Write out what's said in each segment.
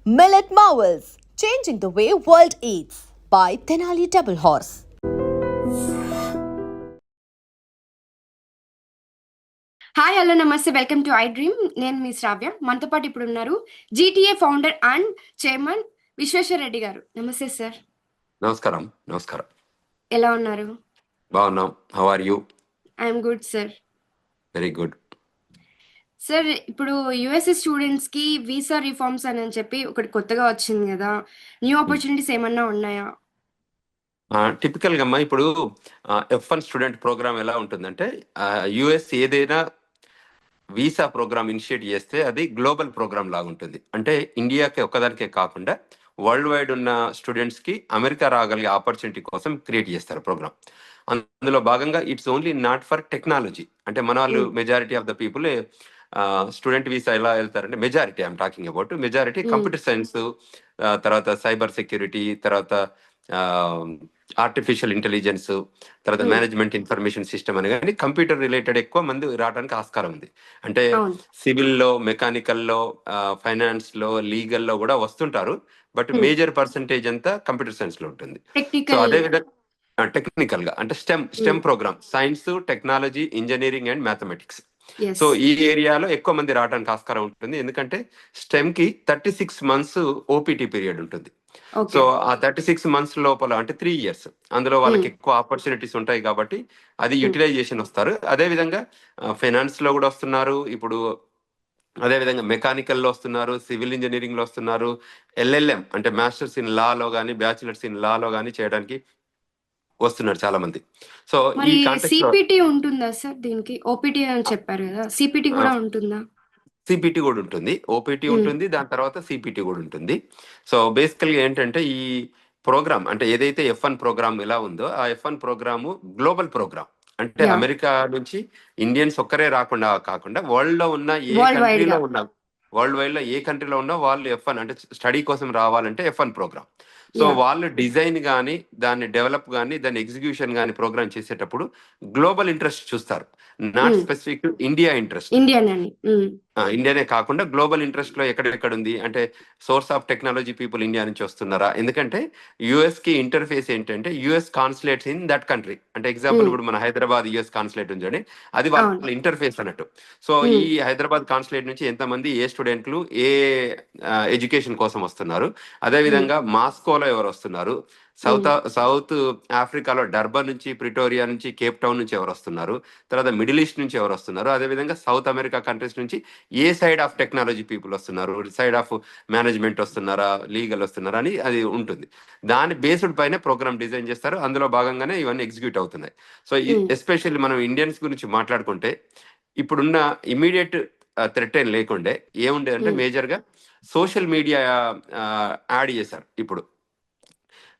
Millet Marvels, changing the way world eats by Tenali Double Horse. Hi hello నమస్తే, welcome to I dream. నేను మీ శ్రావ్య. మనతో పాటు ఇప్పుడు ఉన్నారు GTA founder and chairman Vishweshwara Reddy గారు. నమస్తే సార్. నమస్కారం. ఎలా ఉన్నారు? బాగున్నాం. How are you? I'm good sir. Very good. Sir, ఇప్పుడు యుఎస్ఏ స్టూడెంట్స్ కి వీసా రిఫార్మ్స్ అని చెప్పి ఒకటి కొత్తగా వచ్చింది కదా, న్యూ ఆపర్చునిటీస్ ఏమన్నా ఉన్నాయా? టిపికల్ గా అమ్మా, ఇప్పుడు F1 స్టూడెంట్ ప్రోగ్రామ్ ఎలా ఉంటుందంటే, యుఎస్ ఏదైనా వీసా ప్రోగ్రామ్ ఇనిషియేట్ చేస్తే అది గ్లోబల్ ప్రోగ్రామ్ లాగా ఉంటుంది. అంటే ఇండియాకి ఒక్కదానికే కాకుండా వరల్డ్ వైడ్ ఉన్న స్టూడెంట్స్ కి అమెరికా రాగలిగే ఆపర్చునిటీ కోసం క్రియేట్ చేస్తారు ప్రోగ్రామ్. అందులో భాగంగా it's only not for technology. అంటే మన వాళ్ళు majority of the people student visa ఎలా వెళ్తారంటే, majority I'm talking about majority computer science, తర్వాత సైబర్ సెక్యూరిటీ, తర్వాత ఆర్టిఫిషియల్ ఇంటెలిజెన్స్, తర్వాత మేనేజ్మెంట్ ఇన్ఫర్మేషన్ సిస్టమ్ అని కానీ కంప్యూటర్ రిలేటెడ్ ఎక్కువ మంది రావడానికి ఆస్కారం ఉంది. అంటే సివిల్లో, మెకానికల్లో, ఫైనాన్స్ లో, లీగల్లో కూడా వస్తుంటారు. బట్ మేజర్ పర్సంటేజ్ అంతా కంప్యూటర్ సైన్స్ లో ఉంటుంది. సో అదే విధంగా టెక్నికల్ గా అంటే STEM program, science, technology, engineering and mathematics. So ఈ ఏరియాలో ఎక్కువ మంది రావడానికి ఆస్కారం ఉంటుంది. ఎందుకంటే స్టెమ్ కి 36 months ఓపీటీ పీరియడ్ ఉంటుంది. సో ఆ 36 months లోపల అంటే 3 years అందులో వాళ్ళకి ఎక్కువ ఆపర్చునిటీస్ ఉంటాయి కాబట్టి అది యూటిలైజేషన్ వస్తారు. అదే విధంగా ఫైనాన్స్ లో కూడా వస్తున్నారు. ఇప్పుడు అదే విధంగా మెకానికల్ లో వస్తున్నారు, సివిల్ ఇంజనీరింగ్ లో వస్తున్నారు, LLM అంటే మాస్టర్స్ ఇన్ లా లో కానీ, బ్యాచిలర్స్ ఇన్ లా లో కానీ చేయడానికి వస్తున్నారు చాలా మంది. సో ఈ సిపిటి ఉంటుందా సార్? దీనికి ఓపీటీ అని చెప్పారు కదా, సిపిటి కూడా ఉంటుందా? సిపిటి కూడా ఉంటుంది, ఓపీటీ ఉంటుంది, దాని తర్వాత సిపిటి కూడా ఉంటుంది. సో బేసికల్ గా ఏంటంటే ఈ ప్రోగ్రామ్ అంటే ఏదైతే F1 ప్రోగ్రామ్ ఎలా ఉందో ఆ F1 ప్రోగ్రాము గ్లోబల్ ప్రోగ్రామ్. అంటే అమెరికా నుంచి ఇండియన్స్ ఒక్కరే రాకుండా కాకుండా వరల్డ్ లో ఉన్న ఏ కంట్రీలో ఉన్న, వరల్డ్ వైడ్ లో ఏ కంట్రీలో ఉన్నా వాళ్ళు F1 అంటే స్టడీ కోసం రావాలంటే F1 ప్రోగ్రామ్. సో వాళ్ళు డిజైన్ కానీ, దాన్ని డెవలప్ కానీ, దాన్ని ఎగ్జిక్యూషన్ కానీ ప్రోగ్రామ్ చేసేటప్పుడు గ్లోబల్ ఇంట్రెస్ట్ చూస్తారు, నాట్ స్పెసిఫిక్ ఇండియా ఇంట్రెస్ట్. ఇండియానే కాకుండా గ్లోబల్ ఇంట్రెస్ట్ లో ఎక్కడెక్కడ ఉంది అంటే source of technology people India నుంచి వస్తున్నారా? ఎందుకంటే యుఎస్ కి ఇంటర్ఫేస్ ఏంటంటే US consulates in that country. అంటే ఎగ్జాంపుల్ ఇప్పుడు మన హైదరాబాద్ యుఎస్ కాన్సులేట్ ఉందండి, అది వాళ్ళ ఇంటర్ఫేస్ అన్నట్టు. సో ఈ హైదరాబాద్ కాన్సులేట్ నుంచి ఎంతమంది, ఏ స్టూడెంట్లు ఏ ఎడ్యుకేషన్ కోసం వస్తున్నారు, అదే విధంగా మాస్కోలో ఎవరు వస్తున్నారు, సౌత్ ఆఫ్రికాలో డర్బన్ నుంచి, ప్రిటోరియా నుంచి, కేప్ టౌన్ నుంచి ఎవరు వస్తున్నారు, తర్వాత మిడిల్ ఈస్ట్ నుంచి ఎవరు వస్తున్నారు, అదేవిధంగా సౌత్ అమెరికా కంట్రీస్ నుంచి ఏ సైడ్ ఆఫ్ టెక్నాలజీ పీపుల్ వస్తున్నారు, సైడ్ ఆఫ్ మేనేజ్మెంట్ వస్తున్నారా, లీగల్ వస్తున్నారా అని అది ఉంటుంది. దాని బేస్డ్ పైన ప్రోగ్రామ్ డిజైన్ చేస్తారు. అందులో భాగంగానే ఇవన్నీ ఎగ్జిక్యూట్ అవుతున్నాయి. సో ఎస్పెషల్లీ మనం ఇండియన్స్ గురించి మాట్లాడుకుంటే ఇప్పుడున్న ఇమీడియట్ థ్రెట్ ఏం లేకుండే ఏముండే అంటే మేజర్ గా సోషల్ మీడియా యాడ్ చేశారు. ఇప్పుడు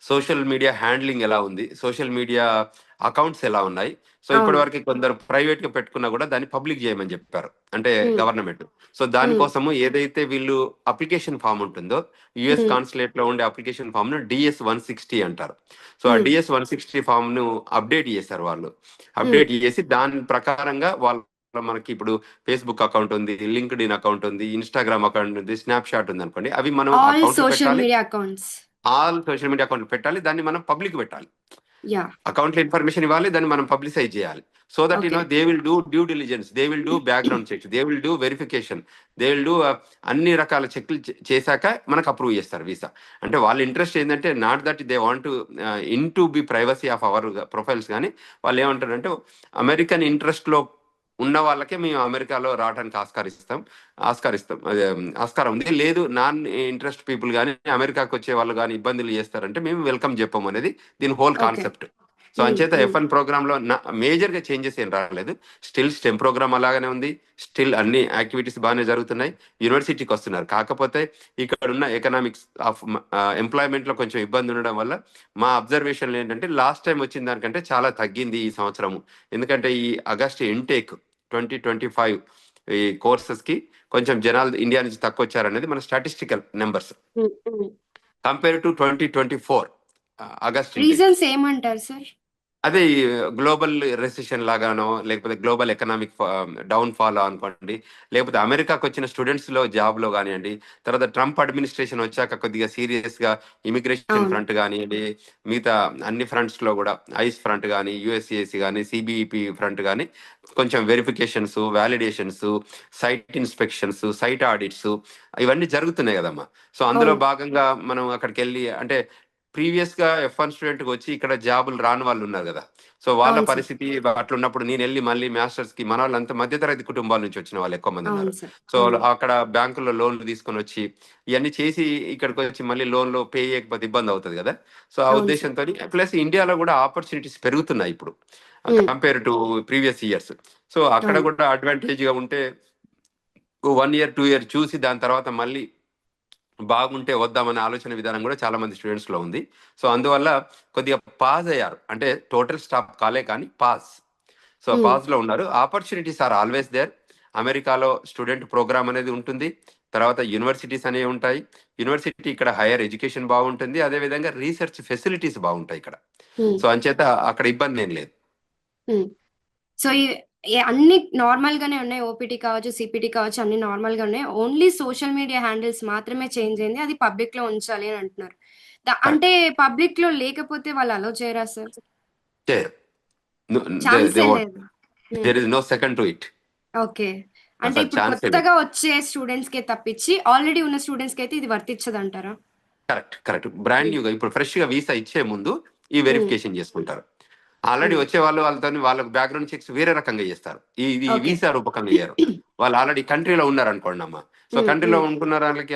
సోషల్ మీడియా హ్యాండ్లింగ్ ఎలా ఉంది, సోషల్ మీడియా అకౌంట్స్ ఎలా ఉన్నాయి. సో ఇప్పటి వరకు కొందరు ప్రైవేట్ గా పెట్టుకున్నా కూడా దాన్ని పబ్లిక్ చేయమని చెప్పారు, అంటే గవర్నమెంట్. సో దానికోసము ఏదైతే వీళ్ళు అప్లికేషన్ ఫామ్ ఉంటుందో, యుఎస్ కాన్సులేట్ లో ఉండే అప్లికేషన్ ఫామ్ ను DS-160 అంటారు. సో ఆ DS-160 ఫామ్ ను అప్డేట్ చేశారు వాళ్ళు. అప్డేట్ చేసి దాని ప్రకారంగా వాళ్ళు, మనకి ఇప్పుడు ఫేస్బుక్ అకౌంట్ ఉంది, లింక్డ్ ఇన్ అకౌంట్ ఉంది, ఇన్స్టాగ్రామ్ అకౌంట్ ఉంది, స్నాప్చాట్ ఉంది అనుకోండి, అవి మనం ఆల్ సోషల్ మీడియా అకౌంట్ పెట్టాలి, దాన్ని మనం పబ్లిక్ పెట్టాలి, అకౌంట్ లో ఇన్ఫర్మేషన్ ఇవ్వాలి, దాన్ని మనం పబ్లిసైజ్ చేయాలి. So that they will do due diligence, they will do background checks, they will do verification, they will do అన్ని రకాల చెక్లు చేశాక మనకు అప్రూవ్ చేస్తారు వీసా. అంటే వాళ్ళ ఇంట్రెస్ట్ ఏంటంటే not that they want in to be privacy of our profiles, కానీ వాళ్ళు ఏమంటారంటే అమెరికన్ ఇంట్రెస్ట్ లో ఉన్న వాళ్ళకే మేము అమెరికాలో రావడానికి ఆస్కారం ఉంది, లేదు నాన్ ఇంట్రెస్ట్ పీపుల్ కానీ అమెరికాకి వచ్చే వాళ్ళు కానీ ఇబ్బందులు చేస్తారంటే మేము వెల్కమ్ చెప్పము అనేది దీని హోల్ కాన్సెప్ట్. సో అంచేత F1 ప్రోగ్రామ్ లో మేజర్ గా చేంజెస్ ఏం రాలేదు. స్టిల్ స్టెమ్ ప్రోగ్రామ్ అలాగనే ఉంది, స్టిల్ అన్ని యాక్టివిటీస్ బాగానే జరుగుతున్నాయి, యూనివర్సిటీకి వస్తున్నారు. కాకపోతే ఇక్కడ ఉన్న ఎకనామిక్స్ ఆఫ్ ఎంప్లాయ్మెంట్ లో కొంచెం ఇబ్బంది ఉండడం వల్ల మా అబ్జర్వేషన్ ఏంటంటే లాస్ట్ టైం వచ్చిన దానికంటే చాలా తగ్గింది ఈ సంవత్సరము. ఎందుకంటే ఈ ఆగస్ట్ ఇంటేక్ 2025 ఈ కోర్సెస్ కి కొంచెం జనాలు ఇండియా నుంచి తక్కువ వచ్చారనేది మన statistical numbers compare to 2024 August. Reasons ఏమంటారు సార్? అదే గ్లోబల్ రెసిషన్ లాగానో లేకపోతే గ్లోబల్ ఎకనామిక్ డౌన్ ఫాల్ అనుకోండి, లేకపోతే అమెరికాకు వచ్చిన స్టూడెంట్స్ లో జాబ్ లో కానివ్వండి, తర్వాత ట్రంప్ అడ్మినిస్ట్రేషన్ వచ్చాక కొద్దిగా సీరియస్ గా ఇమిగ్రేషన్ అవును. ఫ్రంట్ కానివ్వండి, మిగతా అన్ని ఫ్రంట్స్ లో కూడా ఐస్ ఫ్రంట్ కానీ యుఎస్సిఎస్సి కానీ సిబిఈపి ఫ్రంట్ కానీ కొంచెం verifications, validations, site inspections, site audits ఇవన్నీ జరుగుతున్నాయి కదమ్మా. సో అందులో అవును. భాగంగా మనం అక్కడికి వెళ్ళి అంటే ప్రీవియస్ గా F1 స్టూడెంట్ కి వచ్చి ఇక్కడ జాబులు రాని వాళ్ళు ఉన్నారు కదా. సో వాళ్ళ అవును సార్. పరిస్థితి అట్లా ఉన్నప్పుడు నేను వెళ్ళి మళ్ళీ మాస్టర్స్ కి మన వాళ్ళంతా మధ్యతరగతి కుటుంబాల నుంచి వచ్చిన వాళ్ళు ఎక్కువ మంది ఉన్నారు. అవును సార్. సో అవును. అక్కడ బ్యాంకుల్లో లోన్లు తీసుకొని వచ్చి ఇవన్నీ చేసి ఇక్కడికి వచ్చి మళ్ళీ లోన్లు పే చేయకపోతే ఇబ్బంది అవుతుంది కదా. సో ఆ అవును సార్. ఉద్దేశంతో ప్లస్ ఇండియాలో కూడా ఆపర్చునిటీస్ పెరుగుతున్నాయి ఇప్పుడు um, compare to previous years. So అక్కడ అవును. కూడా అడ్వాంటేజ్ గా ఉంటే 1 year 2 year చూసి దాని తర్వాత మళ్ళీ బాగుంటే వద్దామనే ఆలోచన విధానం కూడా చాలా మంది స్టూడెంట్స్ లో ఉంది. సో అందువల్ల కొద్దిగా పాజ్ అయ్యారు, అంటే టోటల్ స్టాప్ కాలే కానీ పాజ్. సో ఉమ్, పాజ్ లో ఉన్నారు. Opportunities are always there. అమెరికాలో స్టూడెంట్ ప్రోగ్రామ్ అనేది ఉంటుంది, తర్వాత యూనివర్సిటీస్ అనేవి ఉంటాయి. యూనివర్సిటీ ఇక్కడ హైయర్ ఎడ్యుకేషన్ బాగుంటుంది, అదే విధంగా రీసెర్చ్ ఫెసిలిటీస్ బాగుంటాయి ఇక్కడ. ఉమ్, సో అంచేత అక్కడ ఇబ్బంది ఏం లేదు. ఉమ్. సో అన్ని నార్మల్ గానే ఉన్నాయి. ఓపీటీ కావచ్చు, సిపిటి కావచ్చు, అన్ని నార్మల్ గా ఉన్నాయి. ఓన్లీ సోషల్ మీడియా హ్యాండిల్స్ మాత్రమే చేంజ్ అయింది. అది పబ్లిక్ లో ఉంచాలి అని అంటున్నారు. అంటే పబ్లిక్ లో లేకపోతే వాళ్ళు అలో చేయరా సార్? ఛాన్సే లేదు. There is no second to it. Okay. అంటే అసలు ఇప్పుడు ఛాన్సే లేదు. కొత్తగా వచ్చే స్టూడెంట్స్ కే తప్పించి ఆల్రెడీ ఉన్న స్టూడెంట్స్ కి అయితే ఇది వర్తించదు అంటారా? కరెక్ట్. బ్రాండ్ న్యూగా ఇప్పుడు ఫ్రెష్ గా వీసా ఇచ్చే ముందు ఈ వెరిఫికేషన్ చేసుకుంటారు. ఆల్రెడీ ఉమ్, వచ్చే వాళ్ళతో వాళ్ళకి బ్యాక్గ్రౌండ్ చెక్స్ వేరే రకంగా చేస్తారు. ఇది ఓకే. వీసా రూపకంగా చేయరు. వాళ్ళు ఆల్రెడీ కంట్రీలో ఉన్నారు అనుకోండి అమ్మా. సో ఉమ్, కంట్రీలో ఉమ్, ఉంటున్న వాళ్ళకి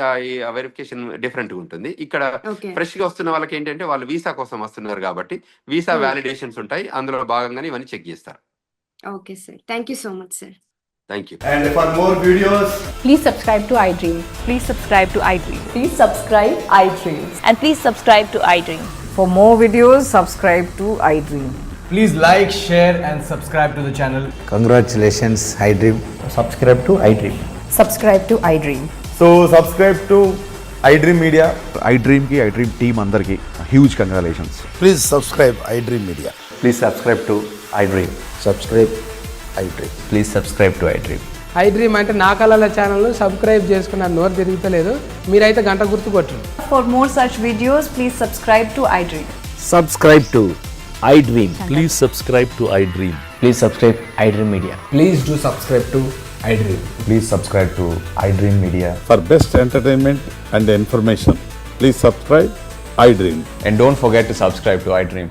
ఆ వెరిఫికేషన్ డిఫరెంట్ గా ఉంటుంది. ఇక్కడ ఓకే. ఫ్రెష్ గా వస్తున్న వాళ్ళకి ఏంటంటే వాళ్ళు వీసా కోసం వస్తున్నారు కాబట్టి వీసా ఉమ్, వ్యాలిడేషన్స్ ఉంటాయి, అందులో భాగంగానే ఇవన్నీ చెక్ చేస్తారు. Okay sir. Thank you so much sir. Thank you. And for more videos, Please subscribe to iDream. Please subscribe to iDream. Please subscribe iDream. And please subscribe to iDream. For more videos, subscribe to iDream. please like, share and subscribe to the channel. Congratulations, iDream. Subscribe to iDream. Subscribe to iDream. So subscribe to iDream Media. iDream ki iDream team అందరికి huge congratulations. Please subscribe iDream Media. Please subscribe to iDream. Subscribe iDream. Please subscribe to iDream. iDream అంటే నా కళల channel subscribe చేసుకున్న నోరు తిరుగుతలేదు. మీరైతే గంట గుర్తు కొట్టండి. For more such videos, please subscribe to iDream. Subscribe to iDream. Please subscribe to iDream. Please subscribe iDream Media. Please do subscribe to iDream. Please subscribe to iDream Media. For best entertainment and information, please subscribe iDream. And don't forget to subscribe to iDream.